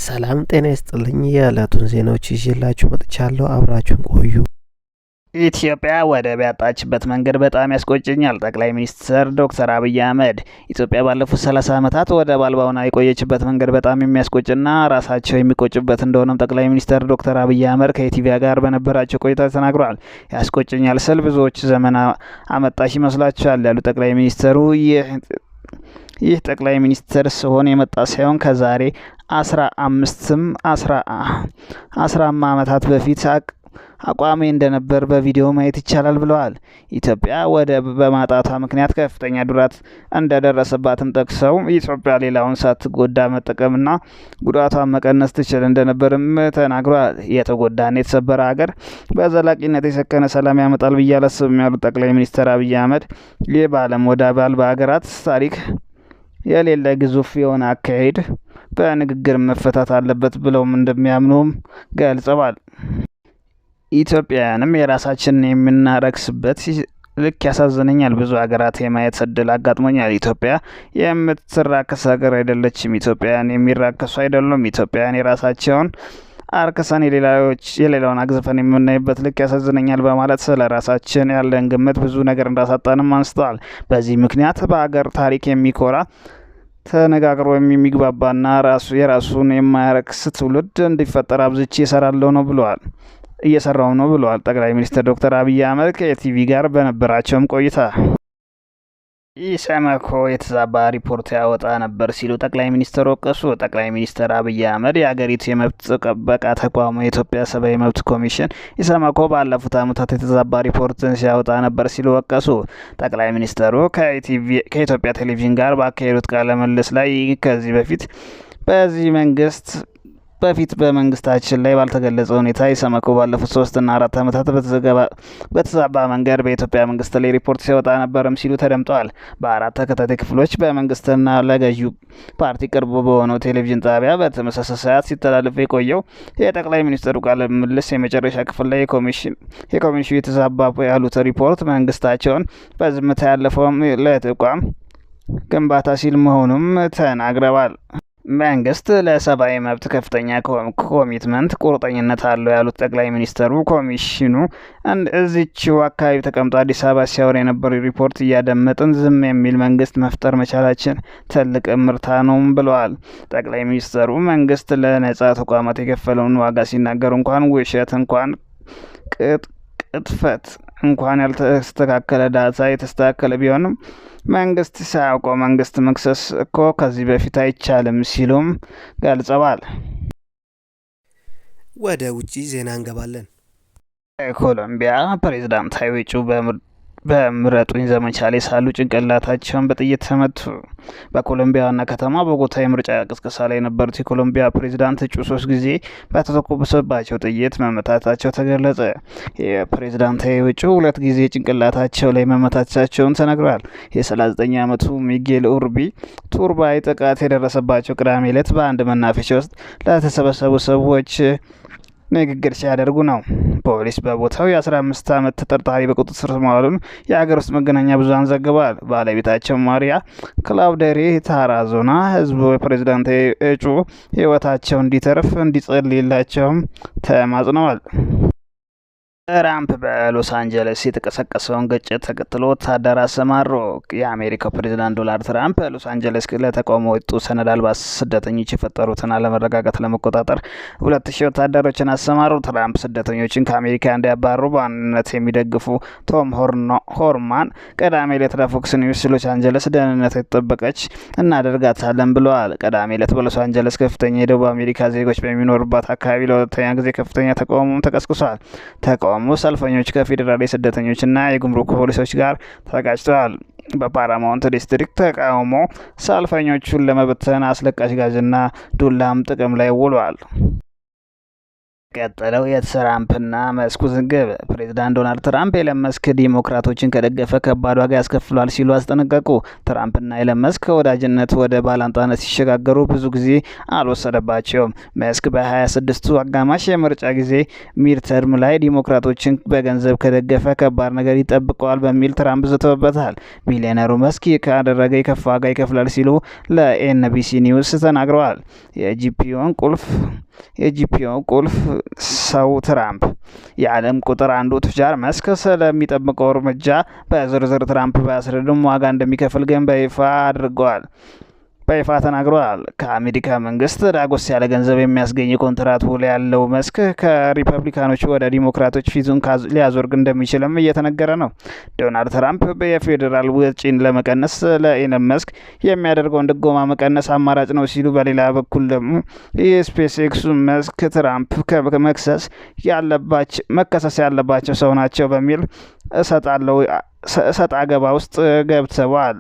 ሰላም ጤና ይስጥልኝ። የዕለቱን ዜናዎች ይዤላችሁ መጥቻለሁ። አብራችሁን ቆዩ። ኢትዮጵያ ወደብ ያጣችበት መንገድ በጣም ያስቆጨኛል። ጠቅላይ ሚኒስትር ዶክተር አብይ አህመድ ኢትዮጵያ ባለፉት 30 ዓመታት ወደብ አልባ ሆና የቆየችበት መንገድ በጣም የሚያስቆጭና ራሳቸው የሚቆጭበት እንደሆነም ጠቅላይ ሚኒስትር ዶክተር አብይ አህመድ ከኢቲቪ ጋር በነበራቸው ቆይታ ተናግረዋል። ያስቆጨኛል ስል ብዙዎች ዘመን አመጣሽ ይመስላችኋል ያሉ ጠቅላይ ሚኒስትሩ ይህ ጠቅላይ ሚኒስትር ሲሆን የመጣ ሳይሆን ከዛሬ 15 ዓመታት በፊት አቋሜ እንደነበር በቪዲዮ ማየት ይቻላል ብለዋል። ኢትዮጵያ ወደብ በማጣቷ ምክንያት ከፍተኛ ጉዳት እንደደረሰባትም ጠቅሰው ኢትዮጵያ ሌላውን ሳትጎዳ መጠቀምና ጉዳቷን መቀነስ ትችል እንደነበርም ተናግረዋል። የተጎዳና የተሰበረ ሀገር በዘላቂነት የሰከነ ሰላም ያመጣል ብዬ አላስብም ያሉት ጠቅላይ ሚኒስትር አብይ አህመድ ይህ በዓለም ወደብ አልባ ሀገራት ታሪክ የሌለ ግዙፍ የሆነ አካሄድ በንግግር መፈታት አለበት ብለውም እንደሚያምኑም ገልጸዋል። ኢትዮጵያውያንም የራሳችንን የምናረክስበት ልክ ያሳዝነኛል። ብዙ ሀገራት የማየት እድል አጋጥሞኛል። ኢትዮጵያ የምትራከስ ሀገር አይደለችም። ኢትዮጵያውያን የሚራከሱ አይደሉም። ኢትዮጵያውያን የራሳቸውን አርከሰን የሌላውን አግዝፈን የምናይበት ልክ ያሳዝነኛል በማለት ስለ ራሳችን ያለን ግምት ብዙ ነገር እንዳሳጣንም አንስተዋል። በዚህ ምክንያት በሀገር ታሪክ የሚኮራ ተነጋግሮ የሚግባባና የራሱን የማያረክስ ትውልድ እንዲፈጠር አብዝቼ እየሰራው ነው ብለዋል ጠቅላይ ሚኒስትር ዶክተር አብይ አህመድ ከኢቲቪ ጋር በነበራቸውም ቆይታ። ኢሰመኮ የተዛባ ሪፖርት ያወጣ ነበር ሲሉ ጠቅላይ ሚኒስትር ወቀሱ። ጠቅላይ ሚኒስትር አብይ አህመድ የሀገሪቱ የመብት ጥበቃ ተቋሙ የኢትዮጵያ ሰብአዊ መብት ኮሚሽን ኢሰመኮ ባለፉት ዓመታት የተዛባ ሪፖርትን ሲያወጣ ነበር ሲሉ ወቀሱ። ጠቅላይ ሚኒስትሩ ከኢትዮጵያ ቴሌቪዥን ጋር ባካሄዱት ቃለ ምልልስ ላይ ከዚህ በፊት በመንግስታችን ላይ ባልተገለጸ ሁኔታ ኢሰመኮ ባለፉት 3 እና 4 ዓመታት በተዛባ መንገድ በኢትዮጵያ መንግስት ላይ ሪፖርት ሲያወጣ ነበርም ሲሉ ተደምጠዋል። በ4 ተከታታይ ክፍሎች በመንግስትና ለገዢው ፓርቲ ቅርብ በሆነው ቴሌቪዥን ጣቢያ በተመሳሳይ ሰዓት ሲተላለፍ የቆየው የጠቅላይ ሚኒስትሩ ቃለ ምልልስ የመጨረሻ ክፍል ላይ የኮሚሽኑ የተዛባ ያሉት ሪፖርት መንግስታቸውን በዝምታ ያለፈውም ለተቋም ግንባታ ሲል መሆኑም ተናግረዋል። መንግስት ለሰብአዊ መብት ከፍተኛ ኮሚትመንት ቁርጠኝነት አለው ያሉት ጠቅላይ ሚኒስትሩ ኮሚሽኑ እዚችው አካባቢ ተቀምጦ አዲስ አበባ ሲያወራ የነበረው ሪፖርት እያደመጥን ዝም የሚል መንግስት መፍጠር መቻላችን ትልቅ እምርታ ነው ብለዋል። ጠቅላይ ሚኒስትሩ መንግስት ለነጻ ተቋማት የከፈለውን ዋጋ ሲናገሩ እንኳን ውሸት እንኳን ቅጥፈት እንኳን ያልተስተካከለ ዳታ የተስተካከለ ቢሆንም መንግስት ሳያውቀው መንግስት መክሰስ እኮ ከዚህ በፊት አይቻልም ሲሉም ገልጸዋል። ወደ ውጪ ዜና እንገባለን። ኮሎምቢያ ፕሬዝዳንታዊ እጩ በምረጡኝ ዘመቻ ላይ ሳሉ ጭንቅላታቸውን በጥይት ተመቱ። በኮሎምቢያ ዋና ከተማ ቦጎታ የምርጫ ቅስቀሳ ላይ የነበሩት የኮሎምቢያ ፕሬዝዳንት እጩ 3 ጊዜ በተተኮሰባቸው ጥይት መመታታቸው ተገለጸ። የፕሬዝዳንታዊ እጩ 2 ጊዜ ጭንቅላታቸው ላይ መመታታቸውን ተነግሯል። የ39 ዓመቱ ሚጌል ቱርባይ ጥቃት የደረሰባቸው ቅዳሜ ዕለት በአንድ መናፈሻ ውስጥ ለተሰበሰቡ ሰዎች ንግግር ሲያደርጉ ነው። ፖሊስ በቦታው የ15 ዓመት ተጠርጣሪ በቁጥጥር ስር መዋሉን የሀገር ውስጥ መገናኛ ብዙኃን ዘግበዋል። ባለቤታቸው ማሪያ ክላውዴሪ ታራዞና ህዝቡ የፕሬዝዳንታዊ እጩ ህይወታቸው እንዲተርፍ እንዲጸልይላቸውም ተማጽነዋል። ትራምፕ በሎስ አንጀለስ የተቀሰቀሰውን ግጭት ተከትሎ ወታደር አሰማሩ። የአሜሪካው ፕሬዝዳንት ዶናልድ ትራምፕ በሎስ አንጀለስ ለተቃውሞ የወጡ ሰነድ አልባ ስደተኞች የፈጠሩትን አለመረጋጋት ለመቆጣጠር 2000 ወታደሮችን አሰማሩ። ትራምፕ ስደተኞችን ከአሜሪካ እንዲያባሩ በዋናነት የሚደግፉ ቶም ሆርማን ቅዳሜ ዕለት ለፎክስ ኒውስ ሎስ አንጀለስ ደህንነት የተጠበቀች እናደርጋታለን ብለዋል። ቅዳሜ ዕለት በሎስ አንጀለስ ከፍተኛ የደቡብ አሜሪካ ዜጎች በሚኖሩባት አካባቢ ለሁለተኛ ጊዜ ከፍተኛ ተቃውሞ ተቀስቅሷል። ተቃውሞ ሰልፈኞች ከፌዴራል የስደተኞችና የጉምሩክ ፖሊሶች ጋር ተጋጭተዋል። በፓራማውንት ዲስትሪክት ተቃውሞ ሰልፈኞቹን ለመበተን አስለቃሽ ጋዝና ዱላም ጥቅም ላይ ውሏል። ቀጠለው የትራምፕና መስክ ውዝግብ። ፕሬዚዳንት ዶናልድ ትራምፕ ኤለን መስክ ዲሞክራቶችን ከደገፈ ከባድ ዋጋ ያስከፍሏል ሲሉ አስጠነቀቁ። ትራምፕና ኤለን መስክ ከወዳጅነት ወደ ባላንጣነት ሲሸጋገሩ ብዙ ጊዜ አልወሰደባቸውም። መስክ በ26ቱ አጋማሽ የምርጫ ጊዜ ሚድተርም ላይ ዲሞክራቶችን በገንዘብ ከደገፈ ከባድ ነገር ይጠብቀዋል በሚል ትራምፕ ዝተውበታል። ቢሊዮነሩ መስክ ካደረገ የከፋ ዋጋ ይከፍላል ሲሉ ለኤንቢሲ ኒውስ ተናግረዋል። የጂፒኦን ቁልፍ ሰው ትራምፕ የዓለም ቁጥር አንዱ ቱጃር መስክ ስለሚጠብቀው እርምጃ በዝርዝር ትራምፕ ባያስረዱም ዋጋ እንደሚከፍል ግን በይፋ ተናግረዋል። ከአሜሪካ መንግስት ዳጎስ ያለ ገንዘብ የሚያስገኝ ኮንትራት ውል ያለው መስክ ከሪፐብሊካኖቹ ወደ ዲሞክራቶች ፊቱን ሊያዞርግ እንደሚችልም እየተነገረ ነው። ዶናልድ ትራምፕ የፌዴራል ወጪን ለመቀነስ ለኤለን መስክ የሚያደርገውን ድጎማ መቀነስ አማራጭ ነው ሲሉ፣ በሌላ በኩል ደግሞ የስፔስ ኤክሱ መስክ ትራምፕ መከሰስ ያለባቸው ሰው ናቸው በሚል እሰጥ አገባ ውስጥ ገብተዋል።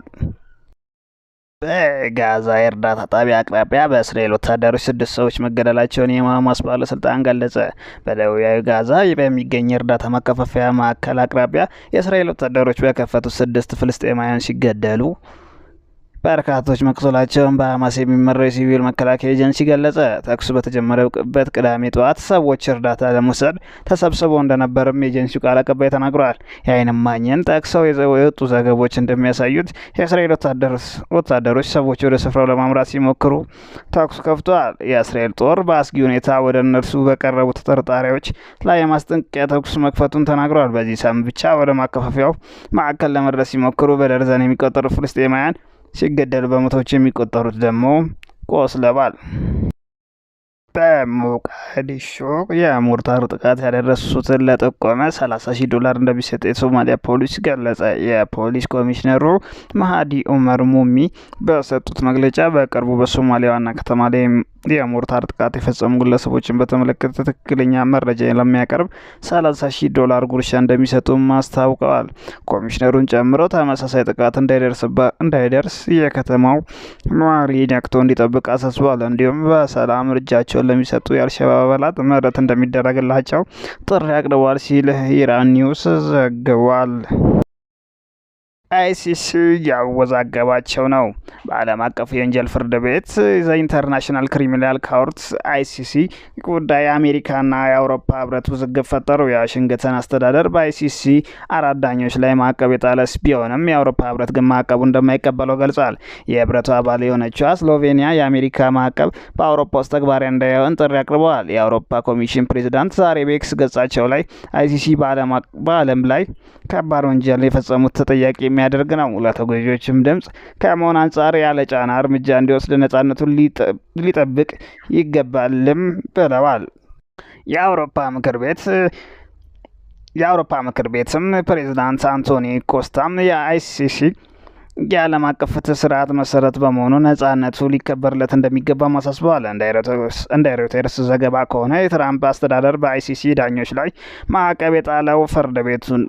በጋዛ የእርዳታ ጣቢያ አቅራቢያ በእስራኤል ወታደሮች 6 ሰዎች መገደላቸውን የሐማስ ባለስልጣን ገለጸ። በደቡባዊ ጋዛ በሚገኝ የእርዳታ ማከፋፈያ ማዕከል አቅራቢያ የእስራኤል ወታደሮች በከፈቱት 6 ፍልስጤማውያን ሲገደሉ በርካቶች መቁሰላቸውን በሐማስ የሚመራው የሲቪል መከላከያ ኤጀንሲ ገለጸ። ተኩሱ በተጀመረበት ቅዳሜ ጠዋት ሰዎች እርዳታ ለመውሰድ ተሰብስበው እንደነበርም የኤጀንሲው ቃል አቀባይ ተናግረዋል። የዓይን እማኝን ጠቅሰው የወጡ ዘገቦች እንደሚያሳዩት የእስራኤል ወታደሮች ሰዎች ወደ ስፍራው ለማምራት ሲሞክሩ ተኩሱ ከፍተዋል። የእስራኤል ጦር በአስጊ ሁኔታ ወደ እነርሱ በቀረቡ ተጠርጣሪዎች ላይ የማስጠንቀቂያ ተኩስ መክፈቱን ተናግረዋል። በዚህ ሳምንት ብቻ ወደ ማከፋፈያው ማዕከል ለመድረስ ሲሞክሩ በደርዘን የሚቆጠሩ ፍልስጤማውያን ሲገደሉ በመቶዎች የሚቆጠሩት ደግሞ ቆስለዋል። በሞቃዲሾ የሞርታር ጥቃት ያደረሱትን ለጠቆመ $30,000 እንደሚሰጥ የሶማሊያ ፖሊስ ገለጸ። የፖሊስ ኮሚሽነሩ መሃዲ ኡመር ሙሚ በሰጡት መግለጫ በቅርቡ በሶማሊያ ዋና ከተማ ላይ የሞርታር ጥቃት የፈጸሙ ግለሰቦችን በተመለከተ ትክክለኛ መረጃ ለሚያቀርብ $30,000 ጉርሻ እንደሚሰጡም አስታውቀዋል። ኮሚሽነሩን ጨምሮ ተመሳሳይ ጥቃት እንዳይደርስ የከተማው ነዋሪ ነቅቶ እንዲጠብቅ አሳስቧል። እንዲሁም በሰላም እርጃቸውን ለሚሰጡ የአልሸባብ አባላት ምህረት እንደሚደረግላቸው ጥሪ አቅርበዋል ሲል ኢራን ኒውስ ዘግቧል። አይሲሲ ያወዛገባቸው ነው። በዓለም አቀፉ የወንጀል ፍርድ ቤት ኢንተርናሽናል ክሪሚናል ኮርት አይሲሲ ጉዳይ የአሜሪካና የአውሮፓ ህብረት ውዝግብ ፈጠሩ። የዋሽንግተን አስተዳደር በአይሲሲ 4 ዳኞች ላይ ማዕቀብ የጣለስ ቢሆንም የአውሮፓ ህብረት ግን ማዕቀቡ እንደማይቀበለው ገልጿል። የህብረቱ አባል የሆነችው ስሎቬኒያ የአሜሪካ ማዕቀብ በአውሮፓ ውስጥ ተግባራዊ እንዳይሆን ጥሪ አቅርበዋል። የአውሮፓ ኮሚሽን ፕሬዚዳንት ዛሬ በኤክስ ገጻቸው ላይ አይሲሲ በዓለም ላይ ከባድ ወንጀል የፈጸሙት ተጠያቂ የሚያደርግ ነው፣ ለተጎጂዎችም ድምጽ ከመሆን አንጻር ያለ ጫና እርምጃ እንዲወስድ ነጻነቱን ሊጠብቅ ይገባልም ብለዋል። የአውሮፓ ምክር ቤትም ፕሬዚዳንት አንቶኒ ኮስታም የአይሲሲ የዓለም አቀፍ ፍትህ ስርዓት መሰረት በመሆኑ ነጻነቱ ሊከበርለት እንደሚገባ አሳስበዋል። እንደ ሮይተርስ ዘገባ ከሆነ የትራምፕ አስተዳደር በአይሲሲ ዳኞች ላይ ማዕቀብ የጣለው ፍርድ ቤቱን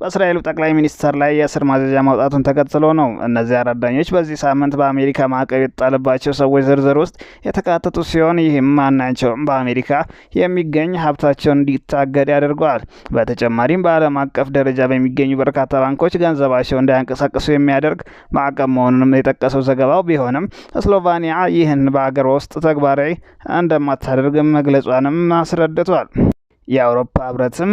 በእስራኤሉ ጠቅላይ ሚኒስትር ላይ የእስር ማዘዣ ማውጣቱን ተከትሎ ነው። እነዚህ 4 ዳኞች በዚህ ሳምንት በአሜሪካ ማዕቀብ የተጣለባቸው ሰዎች ዝርዝር ውስጥ የተካተቱ ሲሆን ይህም ማናቸውም በአሜሪካ የሚገኝ ሀብታቸውን እንዲታገድ ያደርገዋል። በተጨማሪም በዓለም አቀፍ ደረጃ በሚገኙ በርካታ ባንኮች ገንዘባቸው እንዳያንቀሳቀሱ የሚያደርግ ማዕቀብ መሆኑንም የጠቀሰው ዘገባው ቢሆንም ስሎቬኒያ ይህን በአገር ውስጥ ተግባራዊ እንደማታደርግ መግለጿንም አስረድቷል። የአውሮፓ ህብረትም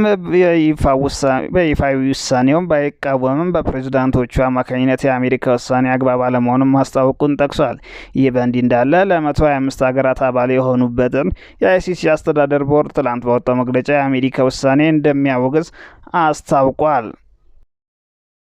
በይፋዊ ውሳኔውን ባይቃወምም በፕሬዝዳንቶቹ አማካኝነት የአሜሪካ ውሳኔ አግባብ አለመሆኑን ማስታወቁን ጠቅሷል። ይህ በእንዲህ እንዳለ ለ125 ሀገራት አባል የሆኑበትን የአይሲሲ አስተዳደር ቦርድ ትላንት ባወጣው መግለጫ የአሜሪካ ውሳኔ እንደሚያወግዝ አስታውቋል።